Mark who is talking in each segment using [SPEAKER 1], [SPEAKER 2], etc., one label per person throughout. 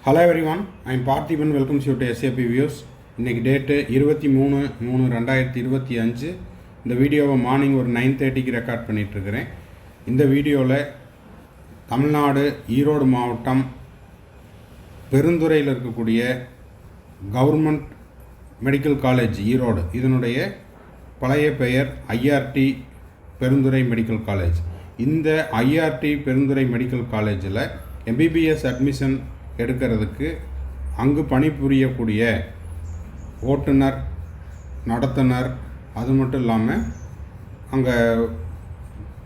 [SPEAKER 1] Hello everyone, I am Parthiban. Welcome you to SAP Views. இன்னைக்கு date 23/3/2025. இந்த வீடியோவை morning ஒரு 9:30க்கு ரெக்கார்ட் பண்ணிகிட்ருக்கிறேன். இந்த வீடியோவில் தமிழ்நாடு ஈரோடு மாவட்டம் பெருந்துறையில் இருக்கக்கூடிய கவர்மெண்ட் மெடிக்கல் காலேஜ் ஈரோடு, இதனுடைய பழைய பெயர் ஐஆர்டி பெருந்துறை மெடிக்கல் காலேஜ். இந்த ஐஆர்டி பெருந்துறை மெடிக்கல் காலேஜில் எம்பிபிஎஸ் அட்மிஷன் எடுக்கிறதுக்கு அங்கு பணிபுரியக்கூடிய ஓட்டுநர், நடத்துனர், அது மட்டும் இல்லாமல் அங்கே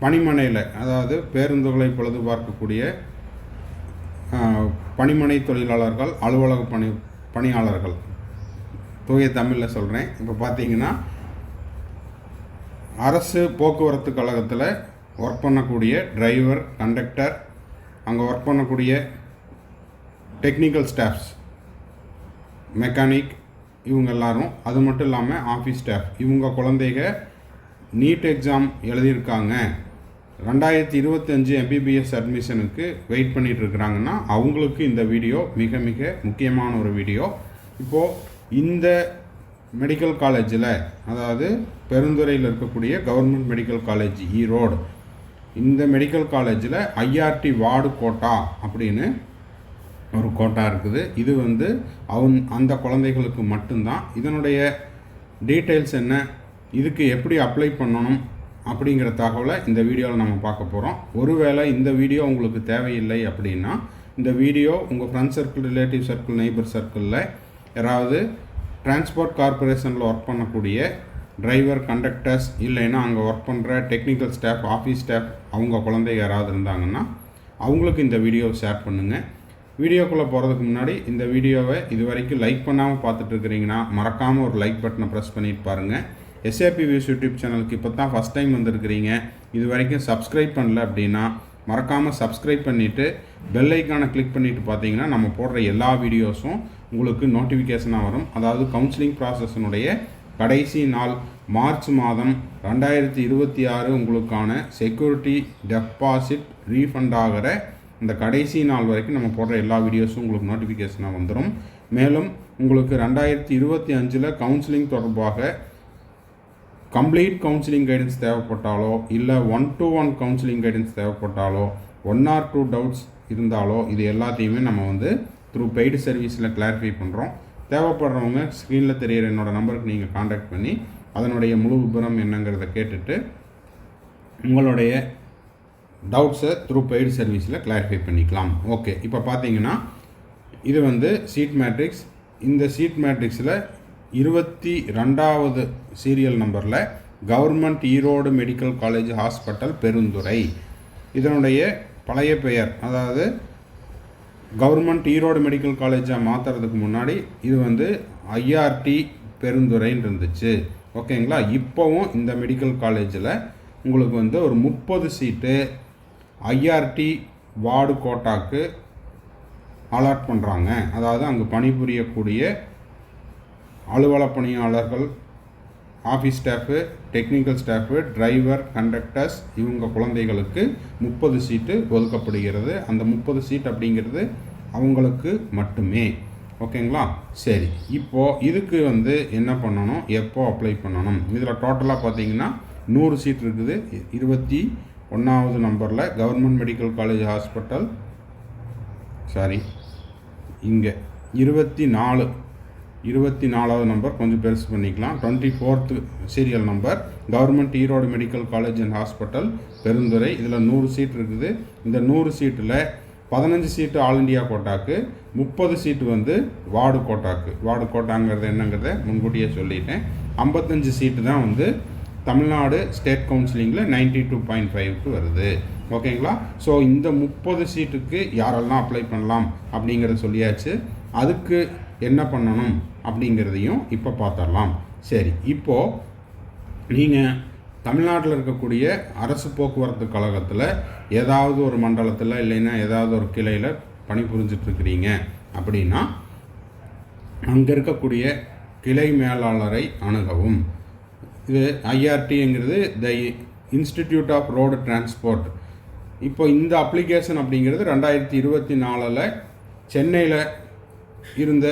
[SPEAKER 1] பணிமனையில், அதாவது பேருந்துகளை பழுது பார்க்கக்கூடிய பணிமனை தொழிலாளர்கள், அலுவலக பணியாளர்கள், தூய தமிழில் சொல்கிறேன். இப்போ பார்த்தீங்கன்னா அரசு போக்குவரத்து கழகத்தில் ஒர்க் பண்ணக்கூடிய டிரைவர், கண்டக்டர், அங்கே ஒர்க் பண்ணக்கூடிய டெக்னிக்கல் ஸ்டாஃப்ஸ், மெக்கானிக், இவங்க எல்லாரும், அது மட்டும் இல்லாமல் ஆஃபீஸ் ஸ்டாஃப், இவங்க குழந்தைங்க நீட் எக்ஸாம் எழுதியிருக்காங்க, 2025 எம்பிபிஎஸ் அட்மிஷனுக்கு வெயிட் பண்ணிகிட்டு இருக்கிறாங்கன்னா அவங்களுக்கு இந்த வீடியோ மிக மிக முக்கியமான ஒரு வீடியோ. இப்போது இந்த மெடிக்கல் காலேஜில், அதாவது பெருந்துறையில் இருக்கக்கூடிய கவர்மெண்ட் மெடிக்கல் காலேஜ் ஈரோடு, இந்த மெடிக்கல் காலேஜில் ஐஆர்டி வார்டு கோட்டா அப்படின்னு ஒரு கோட்டா இருக்குது. இது அந்த குழந்தைகளுக்கு மட்டும்தான். இதனுடைய டீட்டெயில்ஸ் என்ன, இதுக்கு எப்படி அப்ளை பண்ணணும் அப்படிங்கிற தகவலை இந்த வீடியோவில் நம்ம பார்க்க போகிறோம். ஒருவேளை இந்த வீடியோ உங்களுக்கு தேவையில்லை அப்படின்னா இந்த வீடியோ உங்கள் friend circle, relative circle, neighbour சர்க்கிளில் யாராவது டிரான்ஸ்போர்ட் கார்பரேஷனில் ஒர்க் பண்ணக்கூடிய டிரைவர், கண்டக்டர்ஸ், இல்லைன்னா அங்கே ஒர்க் பண்ணுற டெக்னிக்கல் ஸ்டாஃப், ஆஃபீஸ் ஸ்டாஃப், அவங்க குழந்தைங்க யாராவது இருந்தாங்கன்னா அவங்களுக்கு இந்த வீடியோவை ஷேர் பண்ணுங்கள். வீடியோக்குள்ளே போகிறதுக்கு முன்னாடி இந்த வீடியோவை இது வரைக்கும் லைக் பண்ணாமல் பார்த்துட்ருக்கிறீங்கன்னா மறக்காமல் ஒரு லைக் பட்டனை ப்ரெஸ் பண்ணிட்டு பாருங்கள். எஸ்ஏபி வியூஸ் யூடியூப் சேனலுக்கு இப்போ தான் ஃபஸ்ட் டைம் வந்திருக்கிறீங்க, இது வரைக்கும் சப்ஸ்கிரைப் பண்ணல அப்படின்னா மறக்காமல் சப்ஸ்கிரைப் பண்ணிவிட்டு பெல் ஐக்கானை கிளிக் பண்ணிவிட்டு பார்த்தீங்கன்னா நம்ம போடுற எல்லா வீடியோஸும் உங்களுக்கு நோட்டிஃபிகேஷனாக வரும். அதாவது கவுன்சிலிங் ப்ராசஸினுடைய கடைசி நாள் மார்ச் மாதம் 2026 உங்களுக்கான செக்யூரிட்டி டெபாசிட் ரீஃபண்ட் ஆகிற இந்த கடைசி நாள் வரைக்கும் நம்ம போடுற எல்லா வீடியோஸும் உங்களுக்கு நோட்டிஃபிகேஷனாக வந்துடும். மேலும் உங்களுக்கு 2025 கவுன்சிலிங் தொடர்பாக கம்ப்ளீட் கவுன்சிலிங் கைடன்ஸ் தேவைப்பட்டாலோ, இல்லை 1-to-1 கவுன்சிலிங் கைடன்ஸ் தேவைப்பட்டாலோ, 1 or 2 டவுட்ஸ் இருந்தாலோ, இது எல்லாத்தையுமே நம்ம த்ரூ பெய்டு சர்வீஸில் கிளாரிஃபை பண்ணுறோம். தேவைப்படுறவங்க ஸ்க்ரீனில் தெரிகிற என்னோடய நம்பருக்கு நீங்கள் காண்டாக்ட் பண்ணி அதனுடைய முழு விபரம் என்னங்கிறத கேட்டுட்டு உங்களுடைய டவுட்ஸை த்ரூ பெய்டு சர்வீஸில் கிளாரிஃபை பண்ணிக்கலாம். ஓகே, இப்போ பார்த்தீங்கன்னா இது சீட் மேட்ரிக்ஸ். இந்த சீட் மேட்ரிக்ஸில் 22வது சீரியல் நம்பரில் government Erode medical college hospital Perundurai, இதனுடைய பழைய பெயர், அதாவது கவர்மெண்ட் ஈரோடு மெடிக்கல் காலேஜாக மாற்றுறதுக்கு முன்னாடி இது ஐஆர்டி பெருந்துறைன்னு இருந்துச்சு. ஓகேங்களா? இப்போவும் இந்த மெடிக்கல் காலேஜில் உங்களுக்கு ஒரு 30 சீட்டு ஐஆர்டி வார்டு கோட்டாக்கு அலாட் பண்ணுறாங்க. அதாவது அங்கே பணிபுரியக்கூடிய அலுவலக பணியாளர்கள், office staff, technical staff, driver, conductors, இவங்க குழந்தைகளுக்கு 30 சீட்டு ஒதுக்கப்படுகிறது. அந்த 30 சீட் அப்படிங்கிறது அவங்களுக்கு மட்டுமே. ஓகேங்களா? சரி, இப்போது இதுக்கு என்ன பண்ணணும், எப்போ அப்ளை பண்ணணும்? இதில் டோட்டலாக பார்த்தீங்கன்னா 100 சீட் இருக்குது. 21வது நம்பரில் கவர்மெண்ட் மெடிக்கல் காலேஜ் ஹாஸ்பிட்டல், இங்கே 24வது நம்பர் கொஞ்சம் பெருசு பண்ணிக்கலாம். 24th serial number government Erode medical college and hospital Perundurai. இதில் 100 சீட் இருக்குது. இந்த 100 சீட்டில் 15 சீட்டு ஆல் இண்டியா கோட்டாக்கு, 30 சீட்டு வார்டு கோட்டாக்கு. வார்டு கோட்டாங்கிறது என்னங்கிறத முன்கூட்டியே சொல்லிட்டேன். 55 சீட்டு தான் தமிழ்நாடு ஸ்டேட் கவுன்சிலிங்கில் 92.5க்கு வருது. ஓகேங்களா? ஸோ இந்த 30 சீட்டுக்கு யாரெல்லாம் அப்ளை பண்ணலாம் அப்படிங்கிறத சொல்லியாச்சு. அதுக்கு என்ன பண்ணணும் அப்படிங்கிறதையும் இப்போ பார்த்துடலாம். சரி, இப்போது நீங்கள் தமிழ்நாட்டில் இருக்கக்கூடிய அரசு போக்குவரத்து கழகத்தில் ஏதாவது ஒரு மண்டலத்தில், இல்லைன்னா ஏதாவது ஒரு கிளையில் பணிபுரிஞ்சிட்ருக்கிறீங்க அப்படின்னா அங்கே இருக்கக்கூடிய கிளை மேலாளரை அணுகவும். இது ஐஆர்டிங்கிறது the institute of road transport. இப்போ இந்த அப்ளிகேஷன் அப்படிங்கிறது 2024 சென்னையில் இருந்த,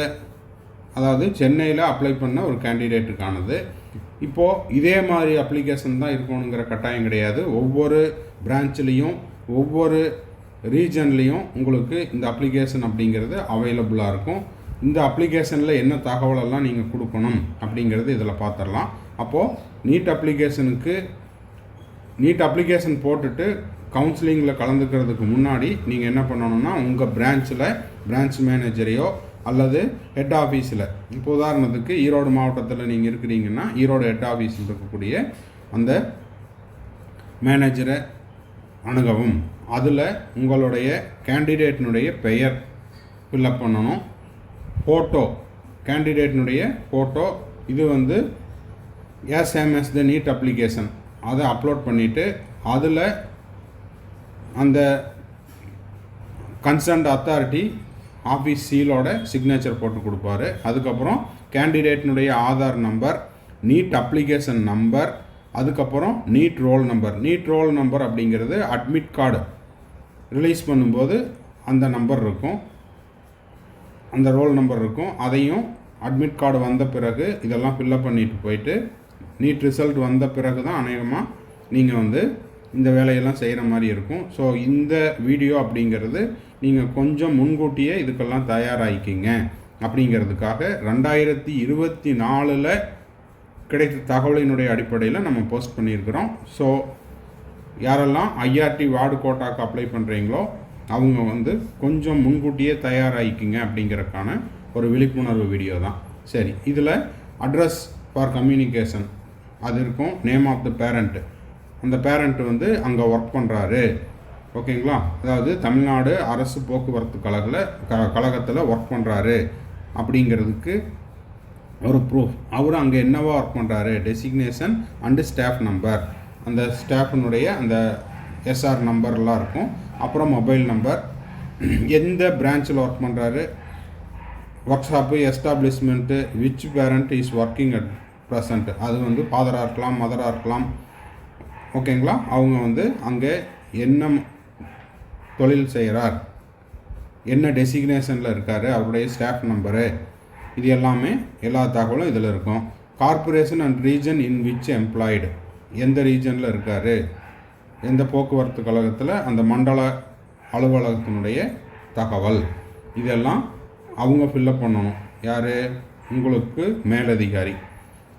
[SPEAKER 1] அதாவது சென்னையில் அப்ளை பண்ண ஒரு கேண்டிடேட்டுக்கானது. இப்போது இதே மாதிரி அப்ளிகேஷன் தான் இருக்கணுங்கிற கட்டாயம் கிடையாது. ஒவ்வொரு பிரான்ச்லேயும் ஒவ்வொரு ரீஜன்லேயும் உங்களுக்கு இந்த அப்ளிகேஷன் அப்படிங்கிறது அவைலபிளாக இருக்கும். இந்த அப்ளிகேஷனில் என்ன தகவலெல்லாம் நீங்கள் கொடுக்கணும் அப்படிங்கிறது இதில் பார்த்துடலாம். அப்போது நீட் அப்ளிகேஷன் போட்டுட்டு கவுன்சிலிங்கில் கலந்துக்கிறதுக்கு முன்னாடி நீங்கள் என்ன பண்ணணும்னா, உங்கள் பிரான்ச் மேனேஜரையோ அல்லது ஹெட் ஆஃபீஸில், இப்போ உதாரணத்துக்கு ஈரோடு மாவட்டத்தில் நீங்கள் இருக்கிறீங்கன்னா ஈரோடு ஹெட் ஆஃபீஸில் இருக்கக்கூடிய அந்த மேனேஜரை அணுகவும். அதில் உங்களுடைய கேண்டிடேட்டினுடைய பெயர் ஃபில்அப் பண்ணணும். ஃபோட்டோ, கேண்டிடேட்டினுடைய ஃபோட்டோ, இது வந்து எஸ்எம்எஸ் த நீட் அப்ளிகேஷன், அதை அப்லோட் பண்ணிவிட்டு அதில் அந்த கன்சர்ன்ட் அத்தாரிட்டி ஆஃபீஸ் சீலோட சிக்னேச்சர் போட்டு கொடுப்பாரு. அதுக்கப்புறம் கேண்டிடேட்டினுடைய Aadhaar number, NEET application number, அதுக்கப்புறம் நீட் ரோல் நம்பர் அப்படிங்கிறது அட்மிட் கார்டு ரிலீஸ் பண்ணும்போது அந்த நம்பர் இருக்கும், அந்த ரோல் நம்பர் இருக்கும். அதையும் அட்மிட் கார்டு வந்த பிறகு இதெல்லாம் ஃபில்லப் பண்ணிட்டு போயிட்டு நீட் ரிசல்ட் வந்த பிறகு தான் அநேகமாக நீங்கள் வந்து இந்த வேலையெல்லாம் செய்கிற மாதிரி இருக்கும். ஸோ இந்த வீடியோ அப்படிங்கிறது நீங்கள் கொஞ்சம் முன்கூட்டியே இதுக்கெல்லாம் தயாராகிக்கிங்க அப்படிங்கிறதுக்காக 2024 கிடைத்த தகவலினுடைய அடிப்படையில் நம்ம போஸ்ட் பண்ணியிருக்கிறோம். ஸோ யாரெல்லாம் ஐஆர்டி வார்டு கோட்டாக்கு அப்ளை பண்ணுறீங்களோ அவங்க வந்து கொஞ்சம் முன்கூட்டியே தயாராகிக்கிங்க அப்படிங்கிறதுக்கான ஒரு விழிப்புணர்வு வீடியோ தான். சரி, இதில் அட்ரஸ் ஃபார் கம்யூனிகேஷன் அது இருக்கும். நேம் ஆஃப் த பேரண்ட்டு, அந்த பேரண்ட் வந்து அங்கே ஒர்க் பண்ணுறாரு, ஓகேங்களா, அதாவது தமிழ்நாடு அரசு போக்குவரத்து கழகத்தில் ஒர்க் பண்ணுறாரு அப்படிங்கிறதுக்கு ஒரு ப்ரூஃப். அவர் அங்கே என்னவா ஒர்க் பண்ணுறாரு, டெசிக்னேஷன் அண்டு ஸ்டாஃப் நம்பர், அந்த ஸ்டாஃபினுடைய அந்த எஸ்ஆர் நம்பர்லாம் இருக்கும். அப்புறம் மொபைல் நம்பர், எந்த பிரான்ச்சில் ஒர்க் பண்ணுறாரு, work shop, establishment, which parent is working at present, அது வந்து ஃபாதராக இருக்கலாம், மதராக இருக்கலாம், ஓகேங்களா, அவங்க வந்து அங்கே என்ன தொழில் செய்கிறார், என்ன டெசிக்னேஷனில் இருக்கார், அவருடைய ஸ்டாஃப் நம்பரு, இது எல்லாமே எல்லா தகவலும் இதில் இருக்கும். Corporation and region in which employed, எந்த ரீஜனில் இருக்கார், எந்த போக்குவரத்து கழகத்தில், அந்த மண்டல அலுவலகத்தினுடைய தகவல், இதெல்லாம் அவங்க ஃபில்லப் பண்ணணும். யார், உங்களுக்கு மேலதிகாரி.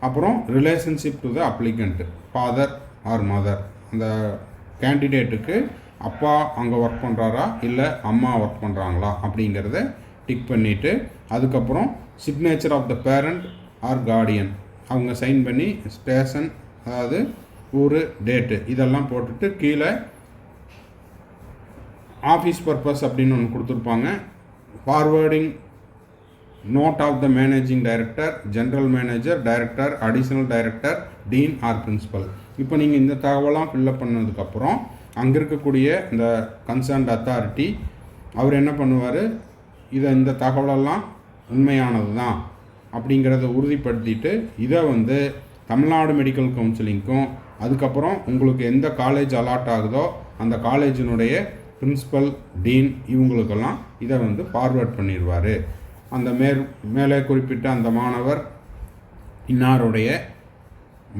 [SPEAKER 1] அப்புறம் relationship to the applicant, father or mother, அந்த கேண்டிடேட்டுக்கு அப்பா அங்கே ஒர்க் பண்ணுறாரா இல்லை அம்மா ஒர்க் பண்ணுறாங்களா அப்படிங்கிறத டிக் பண்ணிவிட்டு, அதுக்கப்புறம் signature of the parent or guardian, அவங்க சைன் பண்ணி ஸ்டேஷன், அதாவது ஊர், டேட்டு, இதெல்லாம் போட்டுட்டு கீழே ஆஃபீஸ் பர்பஸ் அப்படின்னு ஒன்று கொடுத்துருப்பாங்க. Forwarding note of the managing director, general manager, director, additional director, dean or principal. இப்போ நீங்கள் இந்த தகவலாம் ஃபில்லப் பண்ணதுக்கப்புறம் அங்கே இருக்கக்கூடிய இந்த கன்சர்ன்ட் அத்தாரிட்டி அவர் என்ன பண்ணுவார், இந்த தகவலெல்லாம் உண்மையானது தான் அப்படிங்கிறத உறுதிப்படுத்திட்டு இதை வந்து தமிழ்நாடு மெடிக்கல் கவுன்சிலிங்க்கும், அதுக்கப்புறம் உங்களுக்கு எந்த காலேஜ் அலாட் ஆகுதோ அந்த காலேஜினுடைய பிரின்சிபல், டீன், இவங்களுக்கெல்லாம் இதை வந்து ஃபார்வேர்ட் பண்ணிடுவார். அந்த மேலே குறிப்பிட்ட அந்த மாணவர் இன்னாருடைய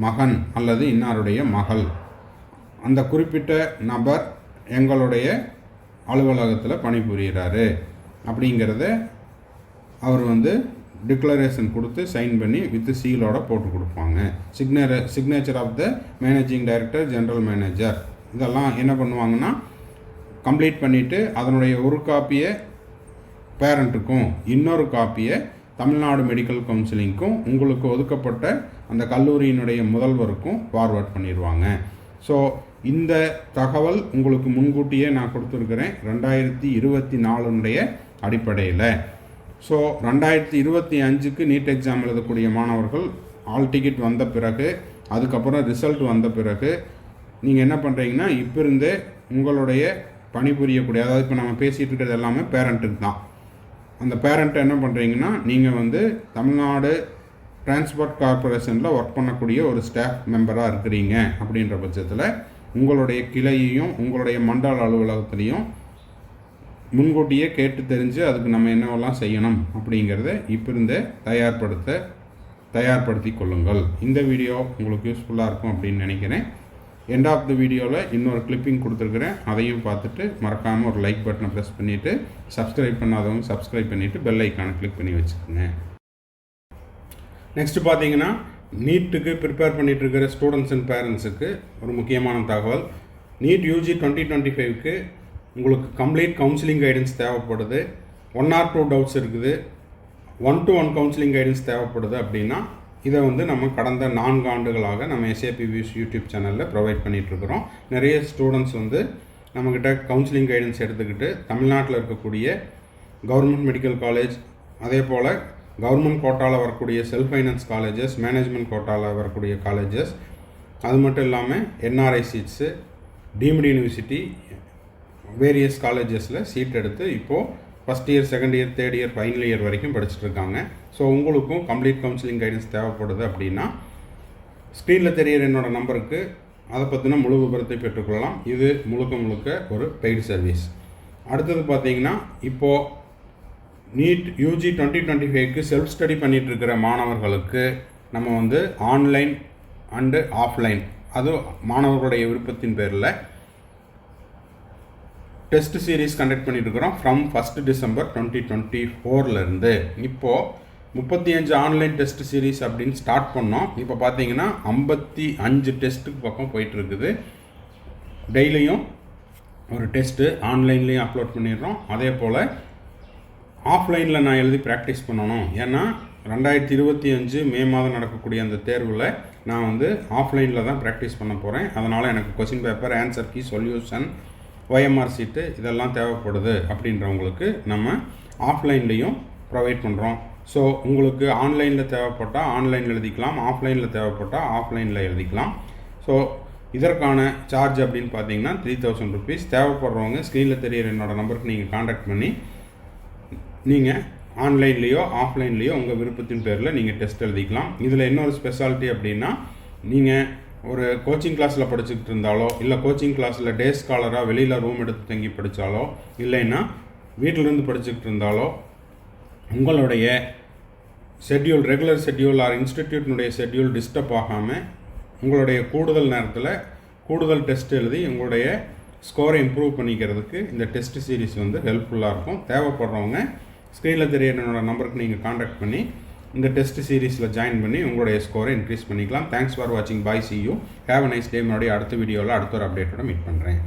[SPEAKER 1] மகன் அல்லது இன்னாருடைய மகள், அந்த குறிப்பிட்ட நபர் எங்களுடைய அலுவலகத்தில் பணிபுரிகிறாரு அப்படிங்கிறத அவர் வந்து டிக்ளரேஷன் கொடுத்து சைன் பண்ணி வித் சீலோட போட்டு கொடுப்பாங்க. Signature of the managing director, general manager, இதெல்லாம் என்ன பண்ணுவாங்கன்னா கம்ப்ளீட் பண்ணிவிட்டு அதனுடைய ஒரு காப்பியை பேரண்ட்டுக்கும் இன்னொரு காப்பியை தமிழ்நாடு மெடிக்கல் கவுன்சிலிங்க்கும் உங்களுக்கு ஒதுக்கப்பட்ட அந்த கல்லூரியினுடைய முதல்வருக்கும் ஃபார்வேர்ட் பண்ணிடுவாங்க. ஸோ இந்த தகவல் உங்களுக்கு முன்கூட்டியே நான் கொடுத்துருக்கிறேன் 2024 அடிப்படையில். ஸோ 2025 நீட் எக்ஸாம் எழுதக்கூடிய மாணவர்கள் ஆல் டிக்கெட் வந்த பிறகு, அதுக்கப்புறம் ரிசல்ட் வந்த பிறகு நீங்கள் என்ன பண்ணுறீங்கன்னா, இப்போ இருந்தே உங்களுடைய பணிபுரியக்கூடிய, அதாவது இப்போ நம்ம பேசிகிட்டு இருக்கிறது எல்லாமே பேரண்ட்டுக்கு தான். அந்த பேரண்ட்டை என்ன பண்ணுறீங்கன்னா, நீங்கள் வந்து தமிழ்நாடு டிரான்ஸ்போர்ட் கார்பரேஷனில் ஒர்க் பண்ணக்கூடிய ஒரு ஸ்டாஃப் மெம்பராக இருக்கிறீங்க அப்படின்ற பட்சத்தில் உங்களுடைய கிளையையும் உங்களுடைய மண்டல அலுவலகத்திலையும் முன்கூட்டியே கேட்டு தெரிஞ்சு அதுக்கு நம்ம என்னவெல்லாம் செய்யணும் அப்படிங்கிறத இப்போ இருந்தே தயார்படுத்தி கொள்ளுங்கள். இந்த வீடியோ உங்களுக்கு யூஸ்ஃபுல்லாக இருக்கும் அப்படின்னு நினைக்கிறேன். எண்ட் ஆஃப் த வீடியோவில் இன்னொரு கிளிப்பிங் கொடுத்துருக்குறேன். அதையும் பார்த்துட்டு மறக்காமல் ஒரு லைக் பட்டனை ப்ரெஸ் பண்ணிவிட்டு, சப்ஸ்கிரைப் பண்ணாதவங்க சப்ஸ்கிரைப் பண்ணிவிட்டு பெல் ஐக்கானை கிளிக் பண்ணி வச்சுக்கோங்க. நெக்ஸ்ட்டு பார்த்தீங்கன்னா, நீட்டுக்கு ப்ரிப்பேர் பண்ணிகிட்ருக்கிற ஸ்டூடெண்ட்ஸ் அண்ட் பேரண்ட்ஸுக்கு ஒரு முக்கியமான தகவல். நீட் யூஜி 2025க்கு உங்களுக்கு கம்ப்ளீட் கவுன்சிலிங் கைடன்ஸ் தேவைப்படுது. 1 or 2 டவுட்ஸ் இருக்குது, 1-to-1 கவுன்சிலிங் கைடன்ஸ் தேவைப்படுது அப்படின்னா இதை நம்ம கடந்த 4 ஆண்டுகளாக நம்ம எஸ்ஏபி வியூஸ் யூடியூப் சேனலில் ப்ரொவைட் பண்ணிகிட்ருக்குறோம். நிறைய ஸ்டூடெண்ட்ஸ் நம்மக்கிட்ட கவுன்சிலிங் கைடன்ஸ் எடுத்துக்கிட்டு தமிழ்நாட்டில் இருக்கக்கூடிய கவர்மெண்ட் மெடிக்கல் காலேஜ், அதே போல் கவர்மெண்ட் கோட்டாவில் வரக்கூடிய செல்ஃப் ஃபைனான்ஸ் காலேஜஸ், மேனேஜ்மெண்ட் கோட்டாவில் வரக்கூடிய காலேஜஸ், அது மட்டும் இல்லாமல் NRI seats, deemed university, various காலேஜஸில் சீட் எடுத்து இப்போது first year, second year, third year, final year வரைக்கும் படிச்சுட்ருக்காங்க. ஸோ உங்களுக்கும் கம்ப்ளீட் கவுன்சிலிங் கைடன்ஸ் தேவைப்படுது அப்படின்னா ஸ்க்ரீனில் தெரியிற என்னோடய நம்பருக்கு அதை பற்றின முழு விபரத்தை பெற்றுக்கொள்ளலாம். இது முழுக்க ஒரு பெய்டு சர்வீஸ். அடுத்தது பார்த்தீங்கன்னா, இப்போது நீட் யூஜி 2025க்கு செல்ஃப் ஸ்டடி பண்ணிகிட்ருக்கிற மாணவர்களுக்கு நம்ம ஆன்லைன் அண்டு ஆஃப்லைன், அது மாணவர்களுடைய விருப்பத்தின் பேரில் டெஸ்ட் சீரீஸ் கண்டக்ட் பண்ணிட்டுருக்கிறோம். ஃப்ரம் 1 December 2024 இப்போது 35 ஆன்லைன் டெஸ்ட் சீரீஸ் அப்படின்னு ஸ்டார்ட் பண்ணோம். இப்போ பார்த்தீங்கன்னா 55 டெஸ்ட்டுக்கு பக்கம் போயிட்டுருக்குது. டெய்லியும் ஒரு டெஸ்ட்டு ஆன்லைன்லேயும் அப்லோட் பண்ணிடுறோம். அதே போல் ஆஃப்லைனில் நான் எழுதி ப்ராக்டிஸ் பண்ணணும். ஏன்னா 2025 மே மாதம் நடக்கக்கூடிய அந்த தேர்வில் நான் ஆஃப்லைனில் தான் ப்ராக்டிஸ் பண்ண போகிறேன். அதனால் எனக்கு question paper, answer key, solution, OMR sheet இதெல்லாம் தேவைப்படுது அப்படின்றவங்களுக்கு நம்ம ஆஃப்லைன்லேயும் ப்ரொவைட் பண்ணுறோம். ஸோ உங்களுக்கு ஆன்லைனில் தேவைப்பட்டால் ஆன்லைனில் எழுதிக்கலாம், ஆஃப்லைனில் தேவைப்பட்டால் ஆஃப்லைனில் எழுதிக்கலாம். ஸோ இதற்கான சார்ஜ் அப்படின்னு பார்த்தீங்கன்னா 3000 rupees. தேவைப்படுறவங்க ஸ்க்ரீனில் தெரியிற என்னோடய நம்பருக்கு நீங்கள் காண்டாக்ட் பண்ணி நீங்கள் ஆன்லைன்லேயோ ஆஃப்லைன்லேயோ உங்கள் விருப்பத்தின் பேரில் நீங்கள் டெஸ்ட் எழுதிக்கலாம். இதில் இன்னொரு ஸ்பெஷாலிட்டி அப்படின்னா, நீங்கள் ஒரு கோச்சிங் கிளாஸில் படிச்சுக்கிட்டு இருந்தாலோ, இல்லை கோச்சிங் கிளாஸில் டே ஸ்காலராக வெளியில் ரூம் எடுத்து தங்கி படித்தாலோ, இல்லைன்னா வீட்டிலேருந்து படிச்சுக்கிட்டு இருந்தாலோ, உங்களுடைய ஷெட்யூல், ரெகுலர் ஷெட்யூல் ஆர் இன்ஸ்டிடியூட்னுடைய ஷெட்யூல் டிஸ்டர்ப் ஆகாமல் உங்களுடைய கூடுதல் நேரத்தில் கூடுதல் டெஸ்ட் எழுதி உங்களுடைய ஸ்கோரை இம்ப்ரூவ் பண்ணிக்கிறதுக்கு இந்த டெஸ்ட் சீரீஸ் ஹெல்ப்ஃபுல்லாக இருக்கும். தேவைப்படுறவங்க ஸ்க்ரீனில் தெரிய என்னோடய நம்பருக்கு நீங்கள் காண்டாக்ட் பண்ணி இந்த டெஸ்ட் சீரீஸில் ஜாயின் பண்ணி உங்களுடைய ஸ்கோரை இன்க்ரீஸ் பண்ணிக்கலாம். தேங்க்ஸ் ஃபார் வாட்சிங். Bye, see you, have a nice day. மறுபடியும் அடுத்த வீடியோவில் அடுத்த ஒரு அப்டேட்டோட மீட் பண்ணுறேன்.